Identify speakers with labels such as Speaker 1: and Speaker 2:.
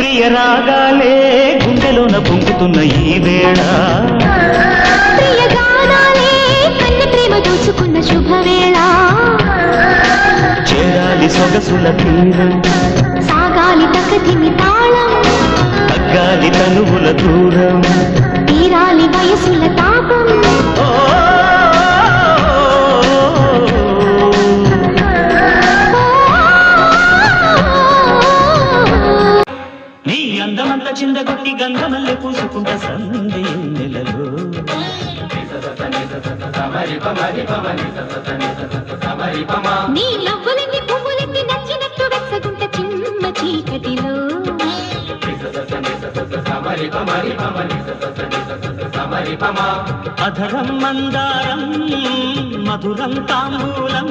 Speaker 1: ప్రియ రాగాలే గుండెలోన పొంగుతున్న ఈ వేళ
Speaker 2: ప్రియ గానాలే కన్నె ప్రేమ దోచుకున్న శుభవేళ
Speaker 1: చేరాలి సొగసుల తీరం
Speaker 2: సాగాలి తకతిమి తాళం
Speaker 1: తగ్గాలి తనువుల దూరం
Speaker 2: తీరాలి వయసుల తాపం
Speaker 1: నీ అందమంత చిందగొట్టి గంగమల్లె పూసుకుంట సంధి నెలలో
Speaker 2: నీ నవ్వులకి పువ్వులకి నచ్చినట్టు వెచ్చగుంట చిన్న చీకటిలో
Speaker 1: అధరం మందారం మధురం తాంబూలం